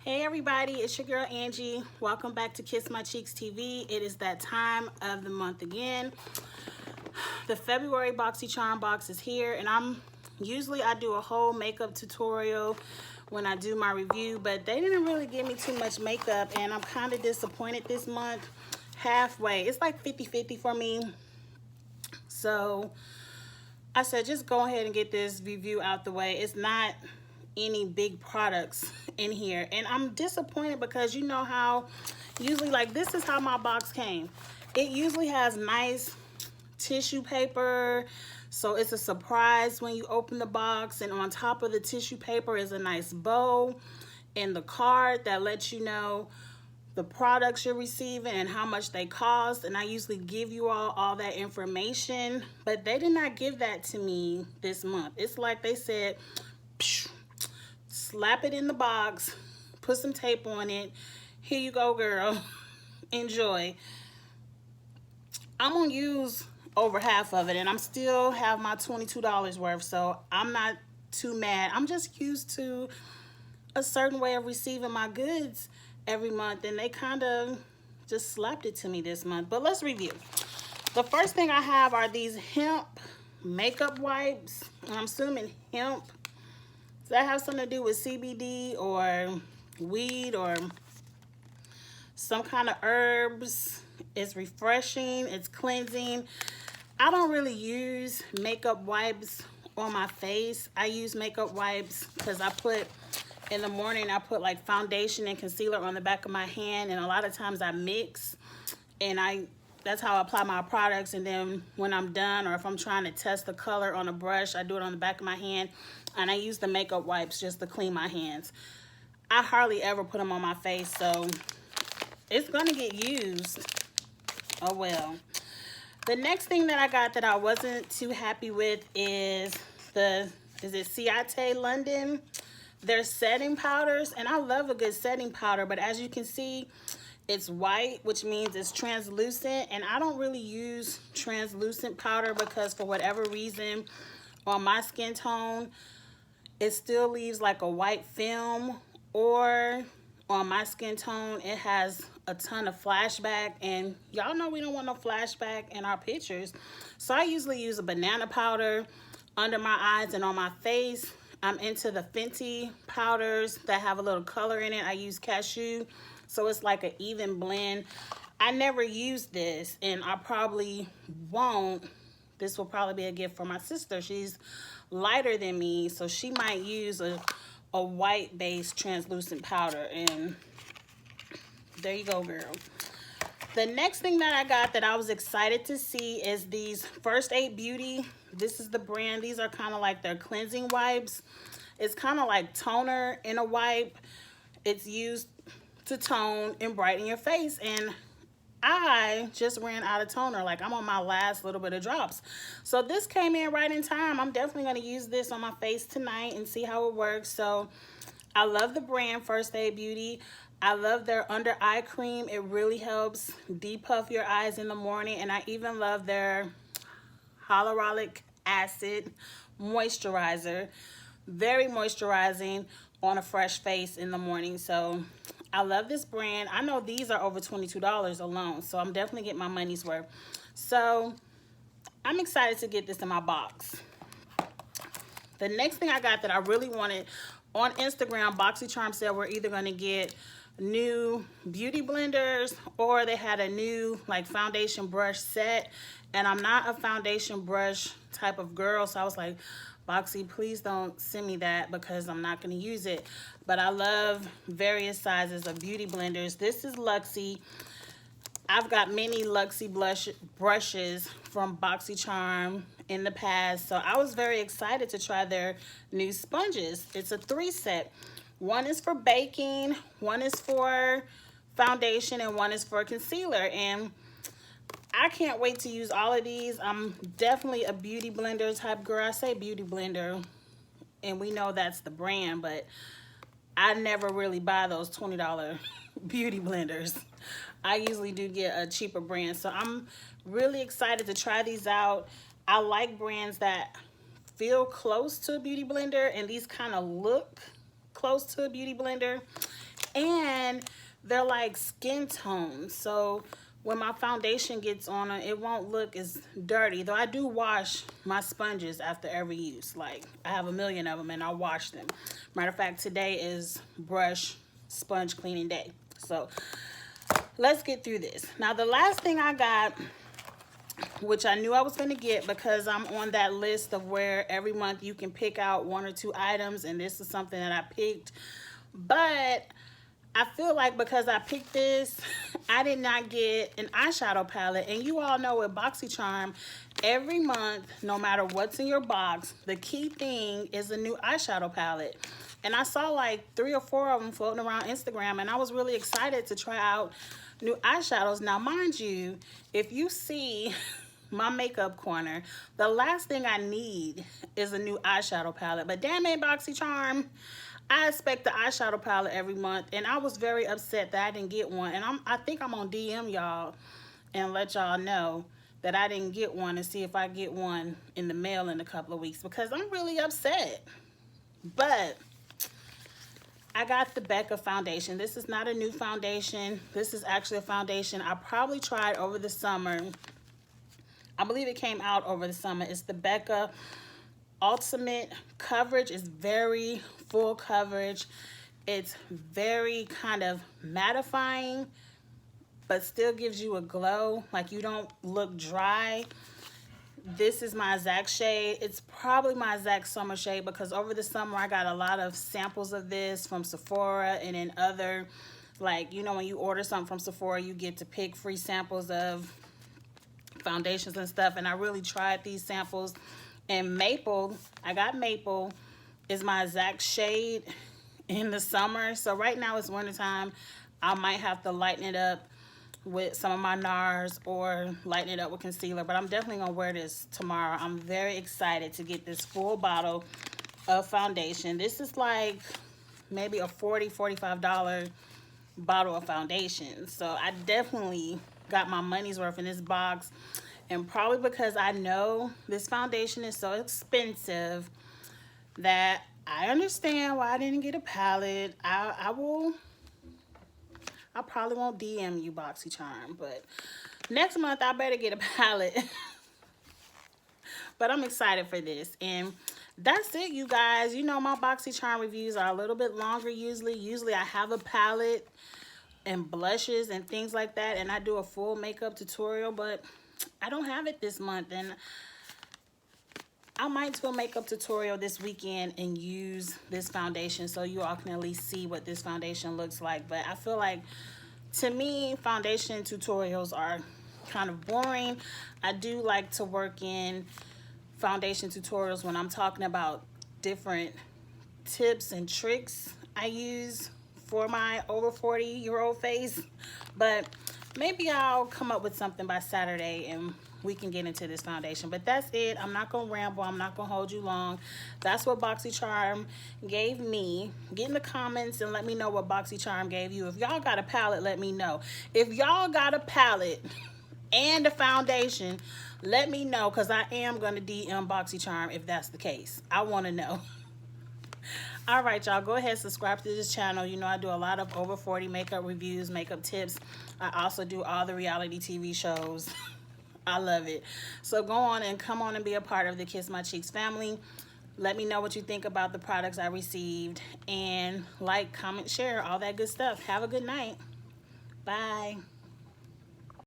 Hey everybody, it's your girl Angie. Welcome back to Kiss My Cheeks TV. It is that time of the month again. The February BoxyCharm box is here, and I do a whole makeup tutorial when I do my review, but they didn't really give me too much makeup, and I'm kind of disappointed this month. Halfway, it's like 50-50 for me. So I said just go ahead and get this review out the way. It's not any big products in here, and I'm disappointed because you know how usually, like, this is how my box came. It usually has nice tissue paper, so it's a surprise when you open the box, and on top of the tissue paper is a nice bow and the card that lets you know the products you're receiving and how much they cost. And I usually give you all that information, but they did not give that to me this month. It's like they said, slap it in the box, put some tape on it, here you go girl, enjoy. I'm gonna use over half of it, and I'm still have my $22 worth, so I'm not too mad. I'm just used to a certain way of receiving my goods every month, and they kind of just slapped it to me this month. But let's review. The first thing I have are these hemp makeup wipes. I'm assuming hemp. Does that have something to do with CBD or weed or some kind of herbs? It's refreshing, it's cleansing. I don't really use makeup wipes on my face. I use makeup wipes because in the morning I put like foundation and concealer on the back of my hand, and a lot of times I mix, and that's how I apply my products. And then when I'm done, or if I'm trying to test the color on a brush, I do it on the back of my hand, and I use the makeup wipes just to clean my hands. I hardly ever put them on my face, so it's gonna get used. Oh well. The next thing that I got that I wasn't too happy with is Ciate London. They're setting powders, and I love a good setting powder, but as you can see, it's white, which means it's translucent, and I don't really use translucent powder because for whatever reason on my skin tone it still leaves like a white film, or on my skin tone it has a ton of flashback, and y'all know we don't want no flashback in our pictures. So I usually use a banana powder under my eyes and on my face. I'm into the Fenty powders that have a little color in it. I use cashew, so it's like an even blend. I never use this, and I probably won't. This will probably be a gift for my sister. She's lighter than me, so she might use a white based translucent powder, and there you go girl. The next thing that I got that I was excited to see is these First Aid Beauty. This is the brand. These are kind of like their cleansing wipes. It's kind of like toner in a wipe. It's used to tone and brighten your face, and I just ran out of toner. Like, I'm on my last little bit of drops, so this came in right in time. I'm definitely going to use this on my face tonight and see how it works. So I love the brand First Aid Beauty. I love their under eye cream. It really helps depuff your eyes in the morning, and I even love their hyaluronic acid moisturizer. Very moisturizing on a fresh face in the morning. So I love this brand. I know these are over $22 alone, so I'm definitely getting my money's worth. So I'm excited to get this in my box. The next thing I got that I really wanted, on Instagram, BoxyCharm said we're either going to get new beauty blenders, or they had a new like foundation brush set, and I'm not a foundation brush type of girl, so I was like, Boxy, please don't send me that because I'm not going to use it. But I love various sizes of beauty blenders. This is Luxie. I've got many Luxie brushes from BoxyCharm in the past, so I was very excited to try their new sponges. It's a 3-set. One is for baking, one is for foundation, and one is for concealer. And I can't wait to use all of these. I'm definitely a beauty blender type girl. I say beauty blender, and we know that's the brand, but I never really buy those $20 beauty blenders. I usually do get a cheaper brand. So I'm really excited to try these out. I like brands that feel close to a beauty blender, and these kind of look close to a beauty blender. And they're like skin tones, so when my foundation gets on it, it won't look as dirty. Though I do wash my sponges after every use. Like, I have a million of them and I wash them. Matter of fact, today is brush sponge cleaning day. So let's get through this. Now, the last thing I got, which I knew I was going to get because I'm on that list of where every month you can pick out 1 or 2 items, and this is something that I picked. But I feel like because I picked this, I did not get an eyeshadow palette. And you all know with BoxyCharm, every month, no matter what's in your box, the key thing is a new eyeshadow palette. And I saw like 3 or 4 of them floating around Instagram, and I was really excited to try out new eyeshadows. Now, mind you, if you see my makeup corner, the last thing I need is a new eyeshadow palette. But damn it, BoxyCharm, I expect the eyeshadow palette every month, and I was very upset that I didn't get one. And I think I'm gonna DM y'all and let y'all know that I didn't get one, and see if I get one in the mail in a couple of weeks, because I'm really upset. But I got the Becca foundation. This is not a new foundation. This is actually a foundation I probably tried over the summer. I believe it came out over the summer. It's the Becca Ultimate Coverage. Is very full coverage. It's very kind of mattifying, but still gives you a glow. Like, you don't look dry. This is my exact shade. It's probably my exact summer shade, because over the summer I got a lot of samples of this from Sephora and in other, like, you know, when you order something from Sephora, you get to pick free samples of foundations and stuff. And I really tried these samples. And Maple, I got Maple, is my exact shade in the summer. So right now it's winter time. I might have to lighten it up with some of my NARS or lighten it up with concealer. But I'm definitely going to wear this tomorrow. I'm very excited to get this full bottle of foundation. This is like maybe a $40, $45 bottle of foundation. So I definitely got my money's worth in this box. And probably because I know this foundation is so expensive, that I understand why I didn't get a palette. I probably won't DM you, BoxyCharm, but next month I better get a palette. But I'm excited for this. And that's it, you guys. You know, my BoxyCharm reviews are a little bit longer usually. Usually I have a palette and blushes and things like that, and I do a full makeup tutorial, but I don't have it this month. And I might do a makeup tutorial this weekend and use this foundation so you all can at least see what this foundation looks like. But I feel like, to me, foundation tutorials are kind of boring. I do like to work in foundation tutorials when I'm talking about different tips and tricks I use for my over 40-year-old face. But maybe I'll come up with something by Saturday and we can get into this foundation. But that's it. I'm not gonna ramble. I'm not gonna hold you long. That's what BoxyCharm gave me. Get in the comments and let me know what BoxyCharm gave you. If y'all got a palette, let me know. If y'all got a palette and a foundation, let me know, because I am gonna DM BoxyCharm if that's the case. I want to know. All right, y'all, go ahead, subscribe to this channel. You know, I do a lot of over 40 makeup reviews, makeup tips. I also do all the reality TV shows. I love it. So go on and come on and be a part of the Kiss My Cheeks family. Let me know what you think about the products I received. And like, comment, share, all that good stuff. Have a good night. Bye.